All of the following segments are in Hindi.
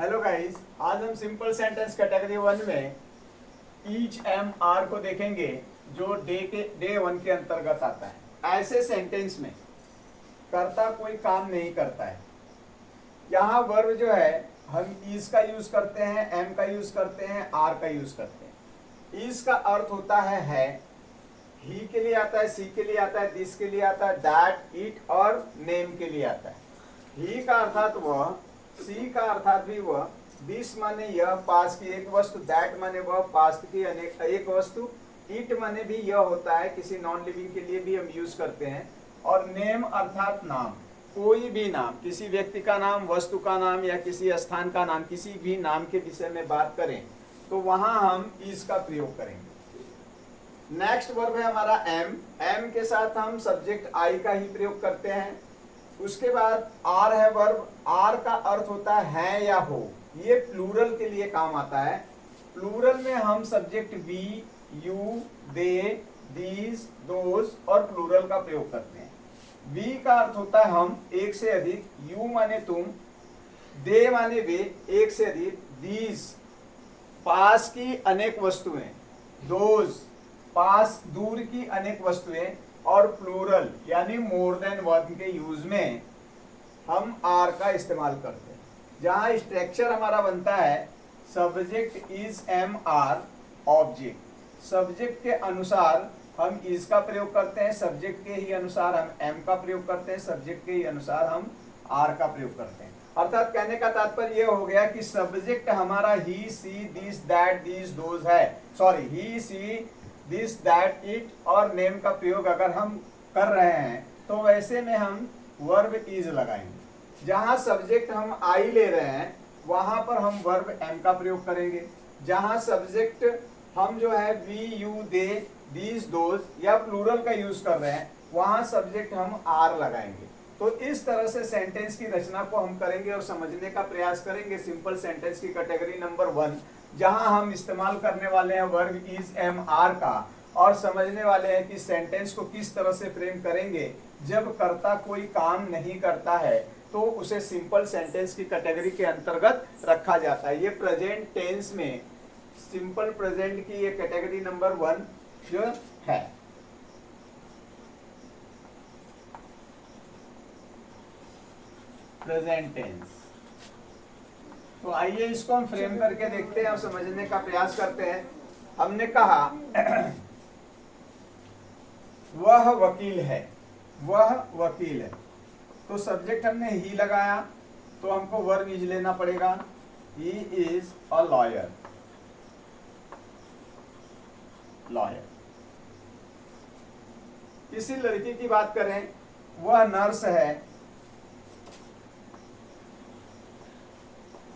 हेलो गाइस, आज हम सिंपल सेंटेंस कैटेगरी 1 में ईच एम आर को देखेंगे जो डे 1 के अंतर्गत आता है। ऐसे सेंटेंस में कर्ता कोई काम नहीं करता है। यहाँ वर्ब जो है हम इज का यूज करते हैं, एम का यूज करते हैं, आर का यूज करते हैं। इज का अर्थ होता है, ही के लिए आता है, सी के लिए आता है, दिस के लिए आता है, दैट, इट और नेम के लिए आता है। ही का अर्थात वह, सी का अर्थात भी वह, दिस माने यह पास की एक वस्तु, दैट माने वह पास्ट की अनेक एक वस्तु, इट माने भी यह होता है, किसी नॉन लिविंग के लिए भी हम यूज करते हैं। और नेम अर्थात नाम, कोई भी नाम, किसी व्यक्ति का नाम, वस्तु का नाम या किसी स्थान का नाम, किसी भी नाम के विषय में बात करें तो वहां हम इज का प्रयोग करेंगे। नेक्स्ट वर्ब है हमारा एम। एम के साथ हम सब्जेक्ट आई का ही प्रयोग करते हैं। उसके बाद आर है वर्ब। आर का अर्थ होता है या हो, ये प्लूरल के लिए काम आता है। प्लूरल में हम subject we, you, they, these, those और प्लूरल का प्रयोग करते हैं। वी का अर्थ होता है हम, एक से अधिक, यू माने तुम, दे माने वे, एक से अधिक, दीज पास की अनेक वस्तुएं, दोज पास दूर की अनेक वस्तुएं, और प्लूरल यानी मोर देन वन के यूज में हम आर का इस्तेमाल करते हैं। जहां स्ट्रक्चर हमारा बनता है subject is am are object, subject के अनुसार हम इज का प्रयोग करते हैं, सब्जेक्ट के ही अनुसार हम एम का प्रयोग करते हैं, सब्जेक्ट के ही अनुसार हम आर का प्रयोग करते हैं। अर्थात कहने का तात्पर्य यह हो गया कि सब्जेक्ट हमारा he, she, this, that, these, those है। Sorry, he, she, this, that, it और नेम का प्रयोग अगर हम कर रहे हैं तो वैसे में हम वर्ब इज लगाएंगे। जहां सब्जेक्ट हम आई ले रहे हैं वहां पर हम वर्ब एम का प्रयोग करेंगे। जहां सब्जेक्ट हम जो है we, you, they, these, those या प्लूरल का यूज कर रहे हैं वहां सब्जेक्ट हम आर लगाएंगे। तो इस तरह से सेंटेंस की रचना को हम करेंगे और समझने का प्रयास करेंगे सिंपल सेंटेंस की कैटेगरी नंबर 1, जहां हम इस्तेमाल करने वाले हैं वर्ब इज एम आर का, और समझने वाले हैं कि सेंटेंस को किस तरह से फ्रेम करेंगे। जब कर्ता कोई काम नहीं करता है तो उसे सिंपल सेंटेंस की कैटेगरी के अंतर्गत रखा जाता है। ये प्रेजेंट टेंस में सिंपल प्रेजेंट की ये कैटेगरी नंबर 1 जो है। Present tense. तो आइए इसको हम फ्रेम करके देखते हैं और समझने का प्रयास करते हैं। हमने कहा वह वकील है, वह वकील है, तो सब्जेक्ट हमने ही लगाया तो हमको वर्ब इज लेना पड़ेगा। He is a lawyer, lawyer. किसी लड़की की बात करें, वह नर्स है,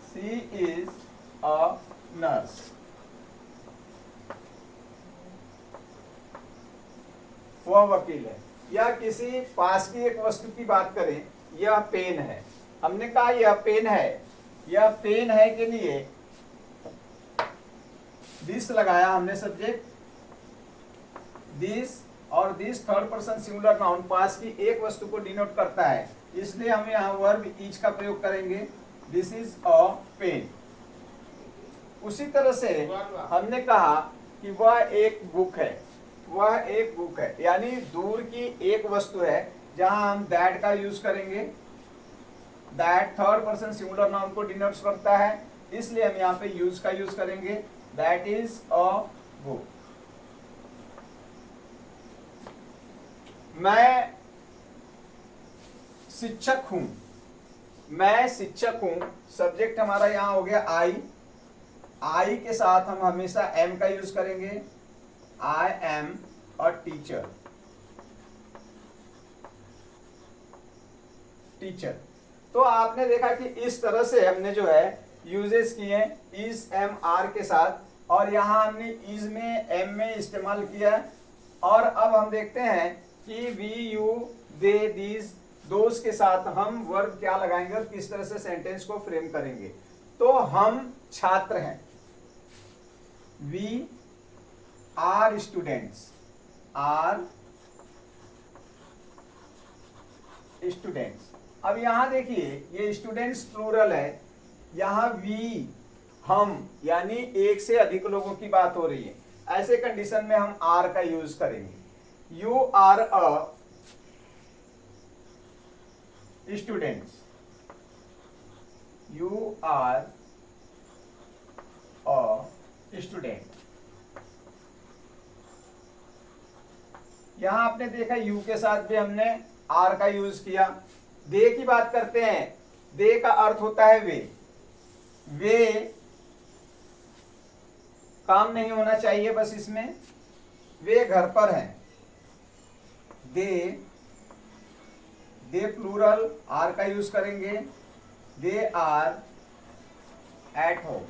शी इज अ नर्स। वह वकील है। या किसी पास की एक वस्तु की बात करें, यह पेन है। हमने कहा यह पेन है, यह पेन है के लिए दिस लगाया हमने सब्जेक्ट, दिस, और this third person singular noun पास की एक वस्तु को डिनोट करता है, इसलिए हम यहाँ वर्ब इज का प्रयोग करेंगे। This is a pen. उसी तरह से हमने कहा कि वह एक बुक है, वह एक बुक है, यानी दूर की एक वस्तु है, जहां हम दैट का यूज करेंगे। That third person singular noun को डिनोट करता है, इसलिए हम यहाँ पे यूज का यूज करेंगे। That is a book. मैं शिक्षक हूं, मैं शिक्षक हूं, सब्जेक्ट हमारा यहां हो गया आई। आई के साथ हम हमेशा एम का यूज करेंगे। I am a teacher, teacher. तो आपने देखा कि इस तरह से हमने जो है यूजेस किए इज एम आर के साथ, और यहां हमने इज में एम में इस्तेमाल किया। और अब हम देखते हैं कि we, you, they, these, those के साथ हम वर्ब क्या लगाएंगे और किस तरह से सेंटेंस को फ्रेम करेंगे। तो हम छात्र हैं, we are students, are students. अब यहां देखिए ये स्टूडेंट्स प्लूरल है, यहाँ वी हम यानी एक से अधिक लोगों की बात हो रही है, ऐसे कंडीशन में हम आर का यूज करेंगे। You are a students, you are a student. यहां आपने देखा यू के साथ भी हमने आर का यूज किया। दे की बात करते हैं, दे का अर्थ होता है वे काम नहीं होना चाहिए बस इसमें, वे घर पर हैं। दे प्लूरल आर का यूज करेंगे, दे आर एट होम।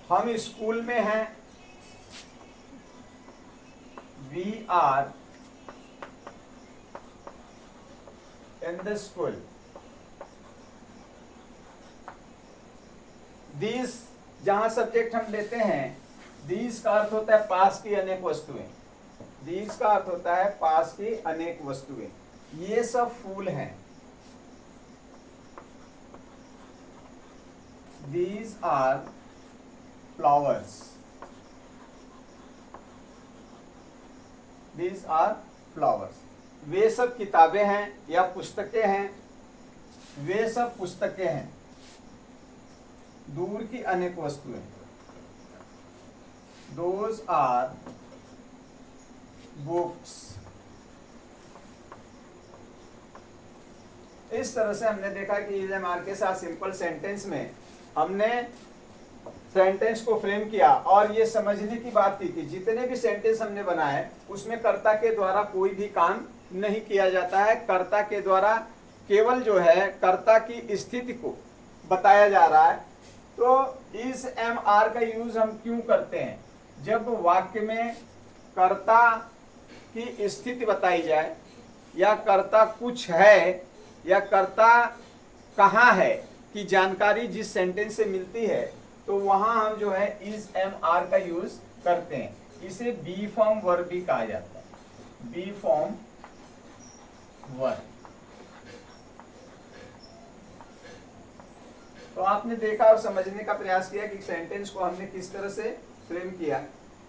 हम स्कूल में हैं, we are in the school. These जहां सब्जेक्ट हम लेते हैं, दीज का अर्थ होता है पास की अनेक वस्तुएं, दीज का अर्थ होता है पास की अनेक वस्तुएं। ये सब फूल हैं, these are flowers, these are flowers. वे सब किताबें हैं या पुस्तकें हैं, वे सब पुस्तकें हैं। दूर की अनेक वस्तुएं, दोज आर बुक्स। इस तरह से हमने देखा कि इज एम आर के साथ सिंपल सेंटेंस में हमने सेंटेंस को फ्रेम किया और ये समझने की बात थी कि जितने भी सेंटेंस हमने बनाए उसमें कर्ता के द्वारा कोई भी काम नहीं किया जाता है। कर्ता के द्वारा केवल जो है कर्ता की स्थिति को बताया जा रहा है। तो इस एम आर का यूज हम क्यों करते हैं? जब वाक्य में कर्ता की स्थिति बताई जाए या कर्ता कुछ है या कर्ता कहाँ है की जानकारी जिस सेंटेंस से मिलती है तो वहां हम जो है इस एम आर का यूज करते हैं। इसे बी फॉर्म वर्ब भी कहा जाता है, बी फॉर्म वर्ब। तो आपने देखा और समझने का प्रयास किया कि सेंटेंस को हमने किस तरह से फ्रेम किया।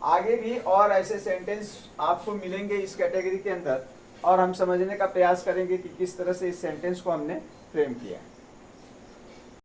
आगे भी और ऐसे सेंटेंस आपको मिलेंगे इस कैटेगरी के अंदर और हम समझने का प्रयास करेंगे कि किस तरह से इस सेंटेंस को हमने फ्रेम किया।